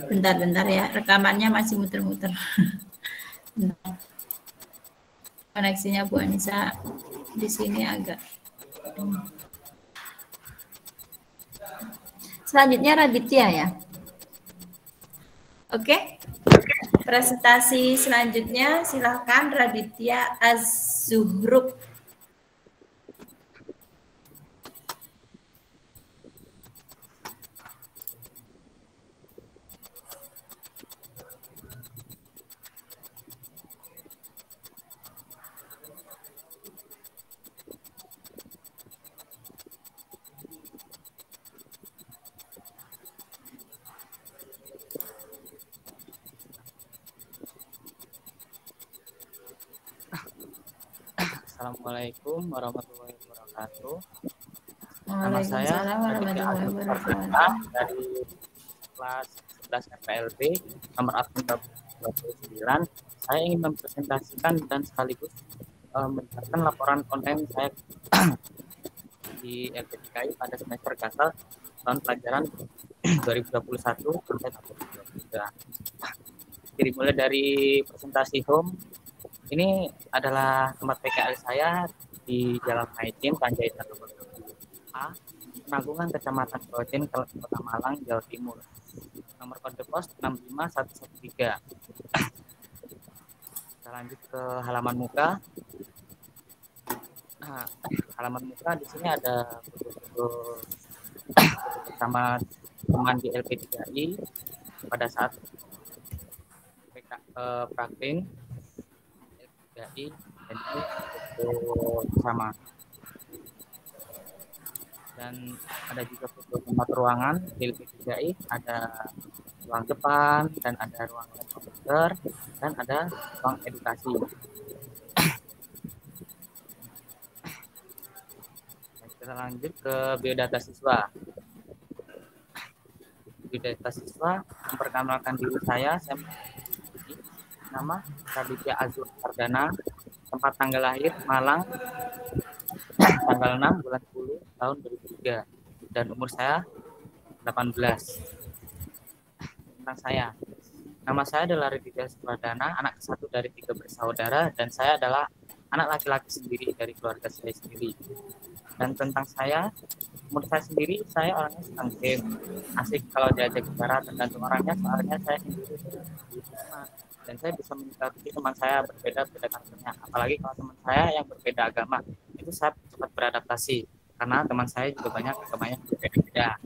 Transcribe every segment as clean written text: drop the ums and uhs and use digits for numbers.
Bentar ya, rekamannya masih muter-muter. Koneksinya Bu Anissa di sini agak. Selanjutnya Raditya ya. Oke. Presentasi selanjutnya silakan Raditya Az-Zuhrub. Assalamualaikum warahmatullahi wabarakatuh. Nama saya warahmatullahi wabarakatuh. Dari kelas 11 FPLB nomor absen 29. Saya ingin mempresentasikan dan sekaligus menjelaskan laporan online saya di LPDKI pada semester Gasal tahun pelajaran 2021 sampai 2023. Jadi mulai dari presentasi home. Ini adalah tempat PKL saya di Jalan Maijen, Panjaitan nomor 20A, Penanggungan Kecamatan Krojen, Kota Malang, Jawa Timur. Nomor kode pos 65113. Kita lanjut ke halaman muka. Nah, halaman muka di sini ada foto-foto bersama teman di LP3I pada saat praktin LP3I dan ini foto bersama. Dan ada juga foto tempat ruangan di LP3I, ada ruang depan dan ada ruang komputer dan ada ruang edukasi. Kita lanjut ke biodata siswa. Biodata siswa memperkenalkan diri saya nama Raditya Azur Sardana, tempat tanggal lahir Malang, tanggal 6 bulan 10 tahun 2003, dan umur saya 18. Tentang saya, nama saya adalah Raditya Sardana, anak satu dari 3 bersaudara, dan saya adalah anak laki-laki sendiri dari keluarga saya sendiri. Dan tentang saya, menurut saya sendiri, saya orangnya senang game, asik kalau diajak bicara, tergantung orangnya, soalnya saya sendiri dan saya bisa menyikapi teman saya berbeda-beda karakternya, apalagi kalau teman saya yang berbeda agama, itu saya cepat beradaptasi, karena teman saya juga banyak agamanya berbeda-beda.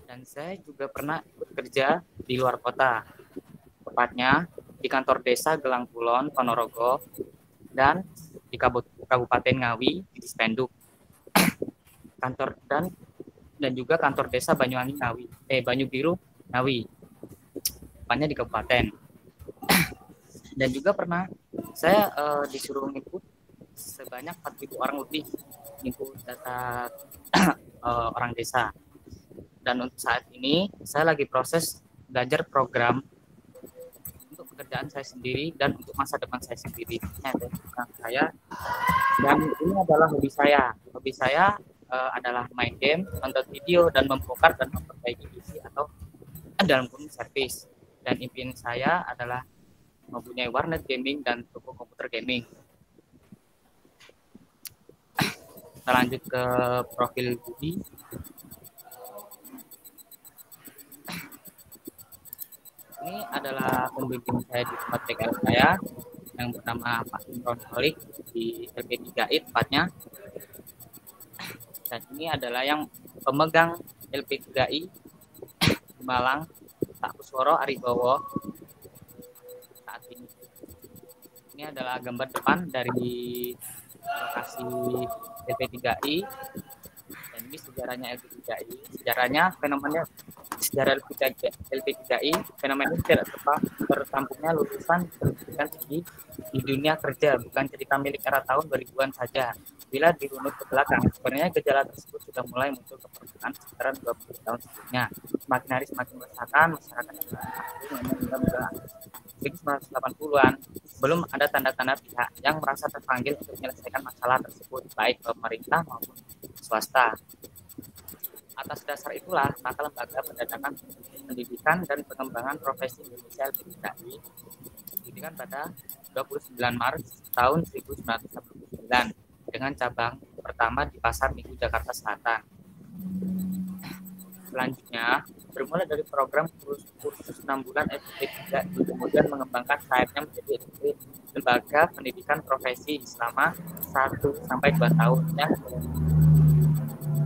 Dan saya juga pernah ikut kerja di luar kota, tepatnya di kantor desa Gelang Kulon, Ponorogo, dan di Kabupaten Ngawi, di Dispenduk. Kantor dan juga kantor desa Banyuwangi Ngawi, Banyu Biru Ngawi, tepatnya di kabupaten. Dan juga pernah saya disuruh input sebanyak 4.000 orang lebih, input data orang desa. Dan untuk saat ini saya lagi proses belajar program untuk pekerjaan saya sendiri dan untuk masa depan saya sendiri. Dan ini adalah hobi saya. Hobi saya adalah main game, nonton video, dan membongkar dan memperbaiki PC atau dalam kurung servis. Dan impian saya adalah mempunyai warnet gaming dan toko komputer gaming. Kita lanjut ke profil Budi. Ini adalah pembimbing saya di tempat PKL saya yang bernama Pak Imron Holik di LP3I tepatnya. Dan ini adalah yang pemegang LP3I di Malang, Pak Kusworo Aribowo saat ini. Ini adalah gambar depan dari lokasi LP3I, dan ini sejarahnya LP3I. Sejarah LP3I, fenomena tidak tertampungnya lulusan pendidikan tinggi di dunia kerja, bukan cerita milik era tahun 2000-an saja. Bila dirunut ke belakang, sebenarnya gejala tersebut sudah mulai muncul ke permukaan sekitar 20 tahun sebelumnya. Semakin hari semakin meresahkan masyarakat yang 1980-an, belum ada tanda-tanda pihak yang merasa terpanggil untuk menyelesaikan masalah tersebut, baik pemerintah maupun swasta. Atas dasar itulah, maka Lembaga Pendidikan Pendidikan dan Pengembangan Profesi Indonesia LPDKI didirikan pada 29 Maret tahun 1989 dengan cabang pertama di Pasar Minggu Jakarta Selatan. Selanjutnya, bermula dari program kursus 6 bulan LPDKI, kemudian mengembangkan sayapnya menjadi Lembaga Pendidikan Profesi selama 1-2 tahun yang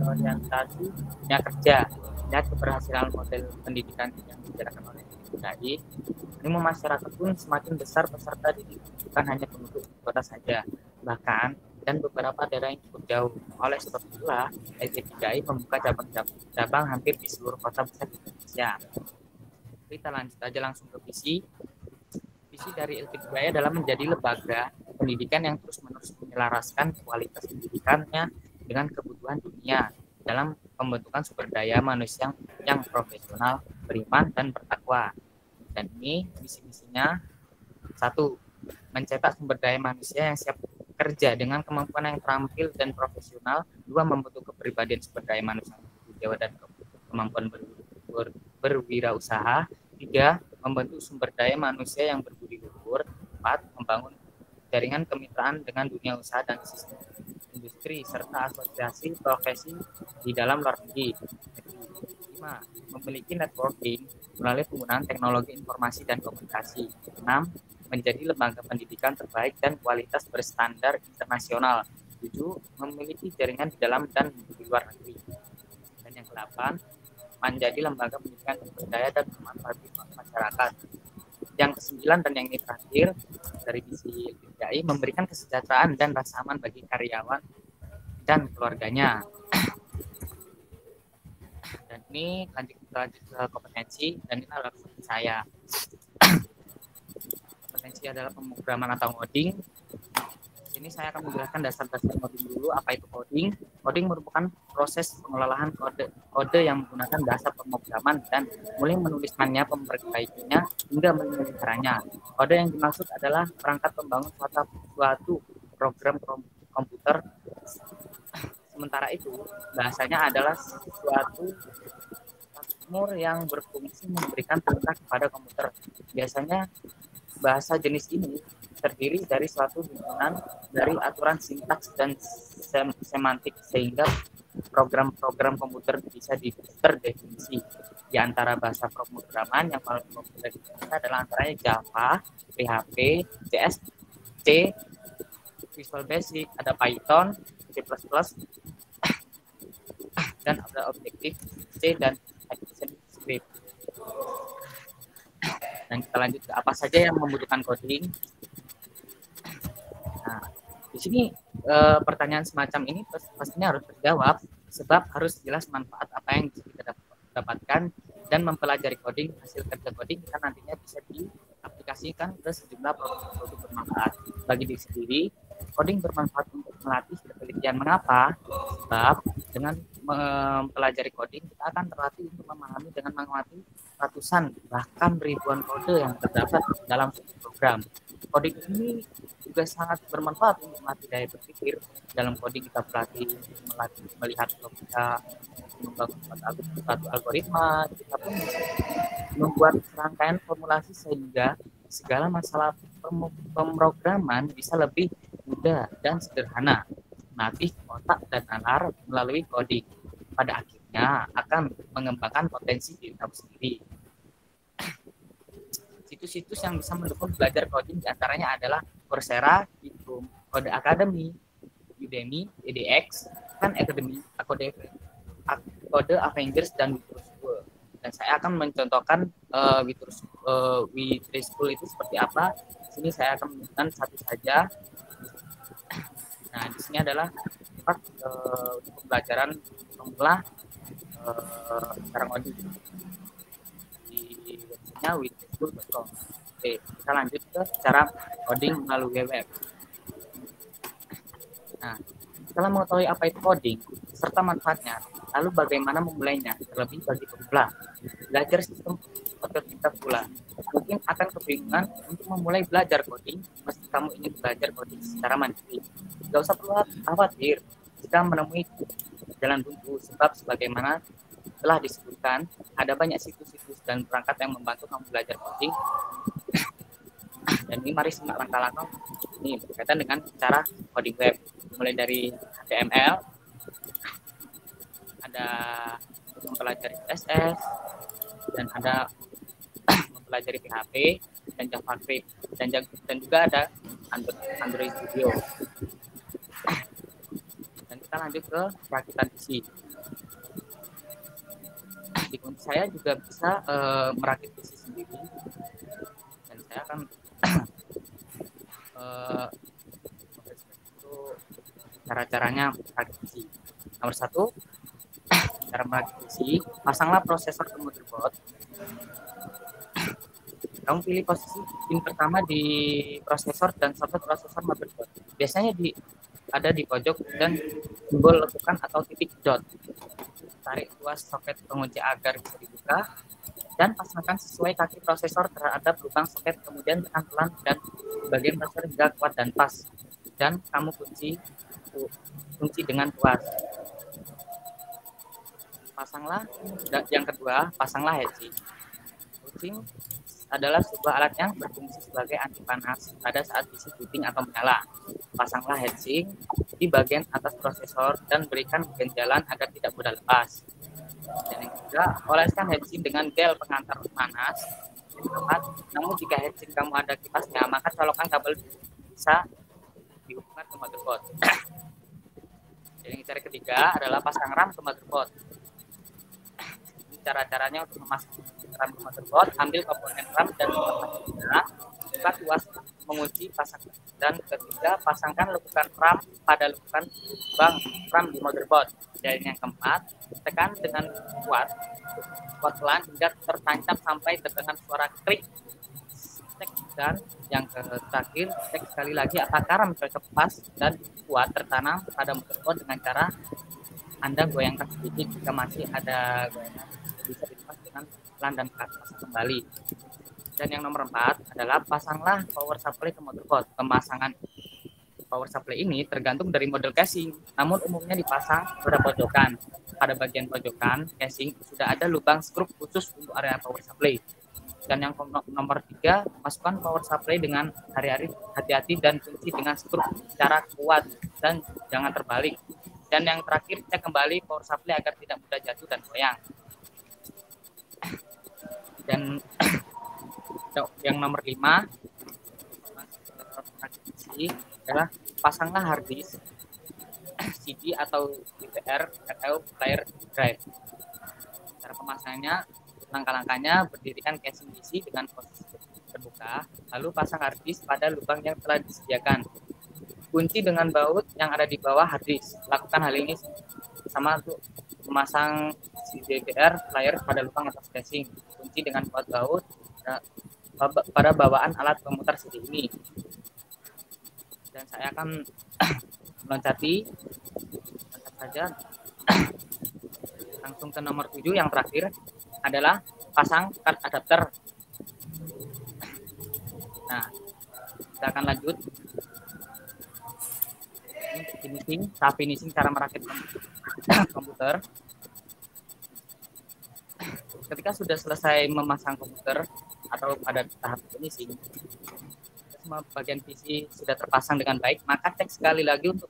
orientasi dunia kerja dan keberhasilan model pendidikan yang dijalankan oleh DKI. Ilmu masyarakat pun semakin besar peserta didik, bukan hanya penduduk kota saja, bahkan dan beberapa daerah yang cukup jauh. Oleh sebab itulah, LPDKI membuka cabang hampir di seluruh kota besar di Indonesia. Kita lanjut aja langsung ke visi. Visi dari LPDKI adalah menjadi lembaga pendidikan yang terus-menerus menyelaraskan kualitas pendidikannya dengan kebutuhan dunia dalam pembentukan sumber daya manusia yang profesional, beriman, dan bertakwa. Dan ini misi-misinya: 1. Mencetak sumber daya manusia yang siap kerja dengan kemampuan yang terampil dan profesional. 2. Membentuk kepribadian sumber daya manusia yang berjiwa dan kemampuan berwirausaha. 3. Membentuk sumber daya manusia yang berbudi luhur. 4. Membangun jaringan kemitraan dengan dunia usaha dan sistem industri serta asosiasi profesi di dalam luar negeri. 5. Memiliki networking melalui penggunaan teknologi informasi dan komunikasi. 6. Menjadi lembaga pendidikan terbaik dan kualitas berstandar internasional. 7. Memiliki jaringan di dalam dan di luar negeri. Dan yang ke-8, menjadi lembaga pendidikan yang berdaya dan bermanfaat bagi masyarakat. Yang ke-9 dan yang ini terakhir dari visi LPDKI, memberikan kesejahteraan dan rasa aman bagi karyawan dan keluarganya. Dan ini lanjut ke kompetensi, dan ini adalah kompetensi saya. Kompetensi adalah pemrograman atau coding. Ini saya akan menjelaskan dasar-dasar coding dulu. Apa itu coding? Coding merupakan proses pengelolaan kode yang menggunakan bahasa pemrograman dan mulai menuliskannya, memperbaikinya, hingga memeliharanya. Kode yang dimaksud adalah perangkat pembangun suatu program komputer. Sementara itu, bahasanya adalah suatu software yang berfungsi memberikan perintah kepada komputer. Biasanya bahasa jenis ini terdiri dari suatu himpunan dari asuran sintaks dan semantik, sehingga program-program komputer bisa terdefinisi. Di antara bahasa pemrograman yang paling populer di Indonesia adalah antaranya Java, PHP, CS, C, Visual Basic, ada Python, C++, dan ada Objective-C dan ActionScript. Dan kita lanjut ke apa saja yang membutuhkan coding. Nah, di sini pertanyaan semacam ini pastinya harus terjawab, sebab harus jelas manfaat apa yang bisa kita dapatkan, dan mempelajari coding, hasil kerja coding kan nantinya bisa diaplikasikan ke sejumlah produk bermanfaat bagi diri sendiri. Coding bermanfaat untuk melatih ketelitian. Mengapa? Sebab dengan mempelajari coding, kita akan terlatih untuk memahami dengan mengamati ratusan bahkan ribuan kode yang terdapat dalam suatu program. Coding ini juga sangat bermanfaat untuk melatih daya berpikir. Dalam coding kita melatih melihat logika, membangun suatu algoritma. Kita pun membuat rangkaian formulasi sehingga segala masalah pemrograman bisa lebih mudah dan sederhana. Melatih otak dan nalar melalui coding pada akhirnya akan mengembangkan potensi diri kamu sendiri. Situs-situs yang bisa mendukung belajar coding diantaranya adalah Coursera, Hitum, Code Academy, Udemy, edX, Khan Academy, Code Avengers, dan Withrow School. Dan saya akan mencontohkan Withrow School itu seperti apa. Di sini saya akan menunjukkan satu saja. Nah, di sini adalah tempat untuk pembelajaran pemula cara coding di websitenya withrow.com. Oke, kita lanjut ke cara coding melalui web. Nah, setelah mengetahui apa itu coding serta manfaatnya, lalu bagaimana memulainya, terlebih bagi pemula belajar sistem otodidak pula mungkin akan kebingungan untuk memulai belajar coding meski kamu ingin belajar coding secara mandiri. Tidak usah perlu khawatir jika menemui jalan buntu, sebab sebagaimana telah disebutkan, ada banyak situs-situs dan perangkat yang membantu kamu belajar coding. Dan ini mari simak langkah-langkah ini berkaitan dengan cara coding web. Mulai dari HTML, ada mempelajari CSS, dan ada mempelajari PHP dan JavaScript, dan juga ada Android Studio. Dan kita lanjut ke perakitan PC. Di kunci saya juga bisa merakit PC sendiri, dan saya akan cara-caranya merakit PC. Nomor 1, cara merakit PC, pasanglah prosesor ke motherboard. Kamu pilih posisi pin pertama di prosesor dan soket prosesor motherboard. Biasanya ada di pojok dan simbol lekukan atau titik dot. Tarik tuas soket pengunci agar bisa dibuka dan pasangkan sesuai kaki prosesor terhadap lubang soket, kemudian tekan pelan dan bagian prosesor hingga kuat dan pas, dan kamu kunci dengan tuas. Yang kedua, pasanglah heatsink. Heatsink adalah sebuah alat yang berfungsi sebagai anti panas pada saat PC booting atau menyala. Pasanglah heatsink di bagian atas prosesor dan berikan ganjalan agar tidak mudah lepas. Dan yang ketiga, oleskan heatsink dengan gel pengantar panas. Namun jika heatsink kamu ada kipasnya, maka colokan kabel bisa dihubungkan ke motherboard. Jadi cara ketiga adalah pasang RAM ke motherboard. Cara-caranya untuk memasang RAM ke motherboard, ambil komponen RAM dan buka tuas mengunci pasang, dan ketiga pasangkan lekukan RAM pada lekukan lubang RAM di motherboard. Dan yang keempat, tekan dengan kuat pelan hingga tertancap sampai terdengar suara klik. Dan yang terakhir, cek sekali lagi apakah RAM cocok pas dan kuat tertanam pada motherboard dengan cara Anda goyangkan sedikit. Jika masih ada goyangan, bisa dilepas dengan pelan dan pasang kembali. Dan yang nomor 4 adalah pasanglah power supply ke motherboard. Pemasangan power supply ini tergantung dari model casing, namun umumnya dipasang pada pojokan. Pada bagian pojokan casing sudah ada lubang skrup khusus untuk area power supply. Dan yang nomor 3, masukkan power supply dengan hati-hati dan kunci dengan skrup secara kuat dan jangan terbalik. Dan yang terakhir, cek kembali power supply agar tidak mudah jatuh dan goyang. Dan yang nomor 5 adalah pasanglah hard disk, CD atau DVR atau player drive. Cara pemasangannya, langkah-langkahnya, berdirikan casing PC dengan posisi terbuka, lalu pasang hard disk pada lubang yang telah disediakan. Kunci dengan baut yang ada di bawah hard disk. Lakukan hal ini sama untuk memasang DVR player pada lubang atas casing. Kunci dengan kuat baut pada bawaan alat pemutar CD ini. Dan saya akan meloncati saja langsung ke nomor 7 yang terakhir adalah pasang card adapter. Nah, kita akan lanjut. Ini finishing cara merakit komputer. Ketika sudah selesai memasang komputer atau pada tahap finishing, semua bagian PC sudah terpasang dengan baik, maka cek sekali lagi untuk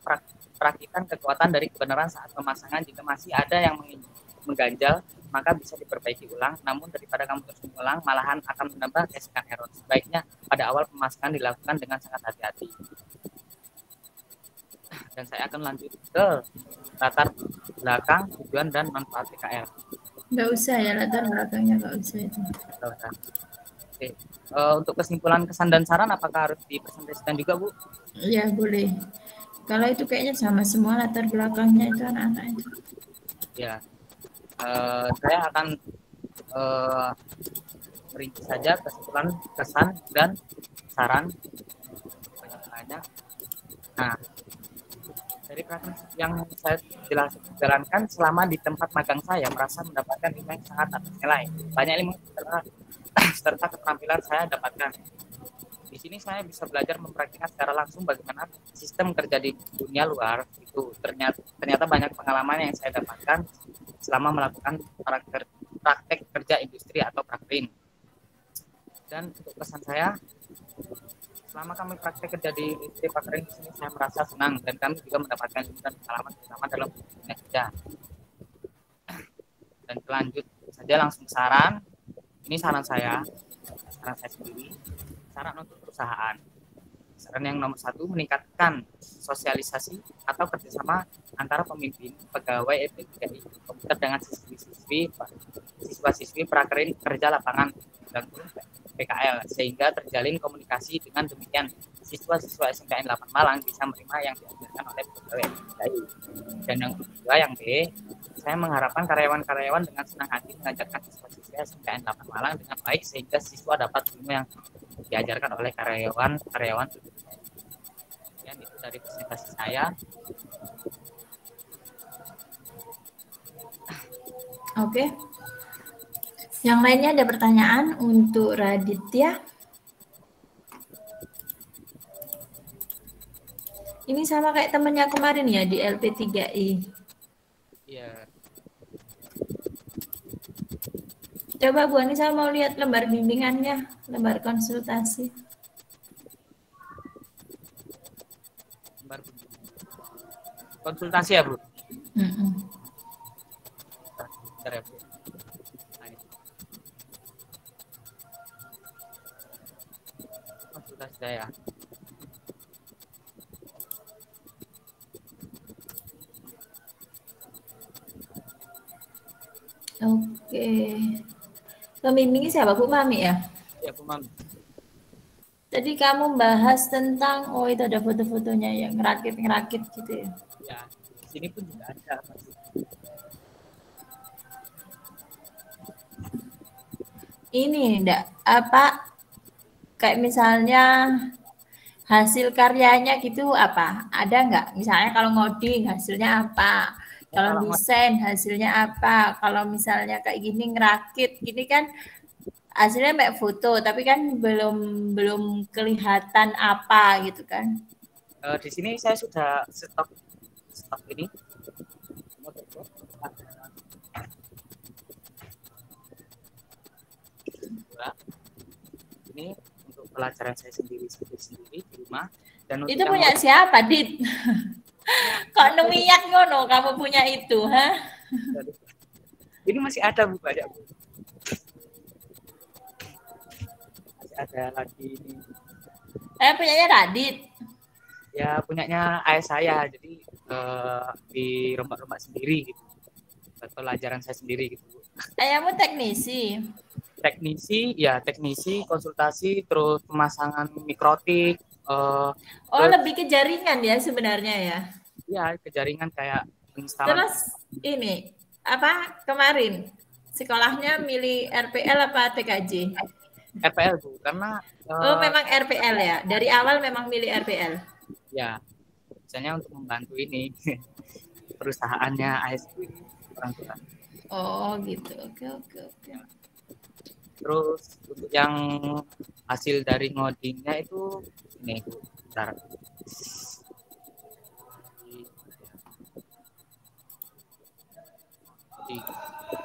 perakitan kekuatan dari kebenaran saat pemasangan. Jika masih ada yang mengganjal, maka bisa diperbaiki ulang. Namun daripada kamu terus mengulang, malahan akan menambah resiko error. Sebaiknya pada awal pemasangan dilakukan dengan sangat hati-hati. Dan saya akan lanjut ke latar belakang, tujuan, dan manfaat PKL. Nggak usah ya, latar belakangnya nggak usah itu. Nggak usah. Oke. Untuk kesimpulan, kesan, dan saran apakah harus dipresentasikan juga, Bu? Ya, boleh. Kalau itu kayaknya sama semua latar belakangnya itu anak-anak itu. Ya. Saya akan merinci saja kesimpulan, kesan, dan saran. Banyak. Nah, dari praktek yang saya jalankan selama di tempat magang, saya merasa mendapatkan ilmu yang sangat atas nilai. Banyak ilmu serta keterampilan saya dapatkan. Di sini saya bisa belajar mempraktikkan secara langsung bagaimana sistem kerja di dunia luar itu. Ternyata banyak pengalaman yang saya dapatkan selama melakukan praktek kerja industri atau prakrin. Dan untuk pesan saya, selama kami praktek kerja di industri prakrin di sini, saya merasa senang dan kami juga mendapatkan ilmu dan pengalaman terutama dalam dunia kerja. Dan lanjut saja langsung saran. Ini saran saya sendiri, saran untuk perusahaan. Saran yang nomor 1, meningkatkan sosialisasi atau kerjasama antara pemimpin, pegawai LP3I komputer dengan siswa-siswi prakerin kerja lapangan dan PKL, sehingga terjalin komunikasi. Dengan demikian siswa-siswa SMKN 8 Malang bisa menerima yang diajarkan oleh pegawai LP3I. Dan yang kedua, yang B, saya mengharapkan karyawan-karyawan dengan senang hati mengajarkan siswa-siswa SMKN 8 Malang dengan baik, sehingga siswa dapat ilmu yang diajarkan oleh karyawan-karyawan. Dan itu dari presentasi saya. Oke. Yang lainnya ada pertanyaan untuk Raditya? Ini sama kayak temennya kemarin ya di LP3I. Iya. Coba Bu Anissa mau lihat lembar bimbingannya, lembar konsultasi. Lembar konsultasi ya Bu? Bentar ya Bu. Nah, ini. Konsultasi saya. Oke. Pembimbingnya siapa Bu Mami ya? Ya Bu Mami. Tadi kamu bahas tentang, oh itu ada foto-fotonya yang ngerakit-ngerakit gitu ya? Ya, di sini pun juga ada. Ini enggak apa kayak misalnya hasil karyanya gitu apa? Ada enggak? Misalnya kalau ngoding hasilnya apa? Kalau desain hasilnya apa? Kalau misalnya kayak gini ngerakit, gini kan hasilnya kayak foto, tapi kan belum kelihatan apa gitu kan? Di sini saya sudah stok ini. Ini untuk pelajaran saya sendiri di rumah. Dan itu punya siapa, Dit? Kok nemiyak ngono kamu punya itu, ha? Ini masih ada Bu, banyak Bu. Masih ada lagi ini. Punyanya Radit. Ya punyanya ayah saya, jadi di rumah sendiri gitu. Pelajaran saya sendiri gitu. Ayahmu teknisi. Teknisi, konsultasi, terus pemasangan mikrotik. Lebih ke jaringan ya sebenarnya ya? Iya, ke jaringan kayak instalan. Terus ini apa kemarin sekolahnya milih RPL apa TKJ? RPL Bu, karena memang RPL ya. Dari awal memang milih RPL. Ya, misalnya untuk membantu ini perusahaannya ASB orang tua. Oh gitu, oke. Terus untuk yang hasil dari ngodingnya itu ini Bu, bentar.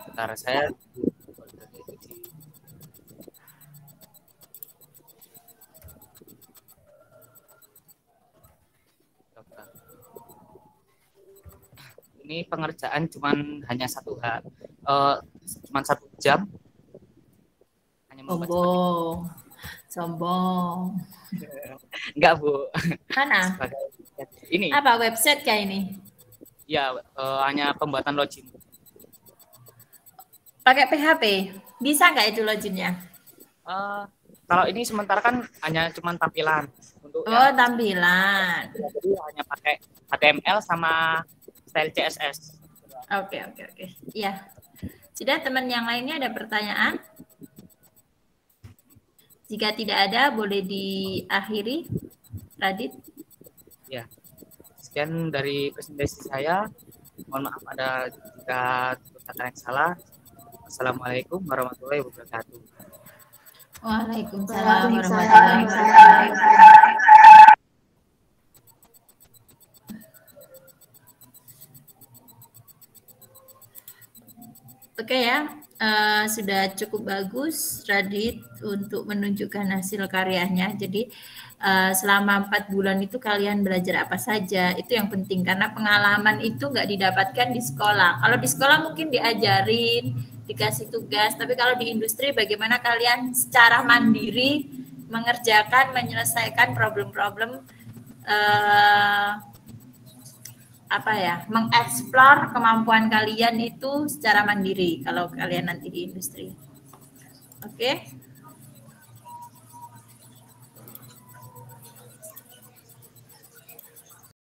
Bentar saya ini pengerjaan hanya satu jam. Hanya sombong. Enggak Bu. Mana? Ini. Apa website kayak ini? Ya, hanya pembuatan login. Pakai PHP, bisa nggak itu loginnya? Kalau ini sementara kan hanya cuman tampilan. Untuk tampilan. Jadi hanya pakai HTML sama style CSS. Oke. Iya. Sudah, teman yang lainnya ada pertanyaan? Jika tidak ada, boleh diakhiri, Radit. Ya, sekian dari presentasi saya. Mohon maaf ada jika kata yang salah. Assalamualaikum warahmatullahi wabarakatuh. Waalaikumsalam warahmatullahi wabarakatuh. Oke ya, sudah cukup bagus Radit untuk menunjukkan hasil karyanya. Jadi selama 4 bulan itu kalian belajar apa saja, itu yang penting karena pengalaman itu nggak didapatkan di sekolah. Kalau di sekolah mungkin diajarin, dikasih tugas, tapi kalau di industri bagaimana kalian secara mandiri mengerjakan, menyelesaikan problem-problem apa ya, mengeksplor kemampuan kalian itu secara mandiri kalau kalian nanti di industri. Oke.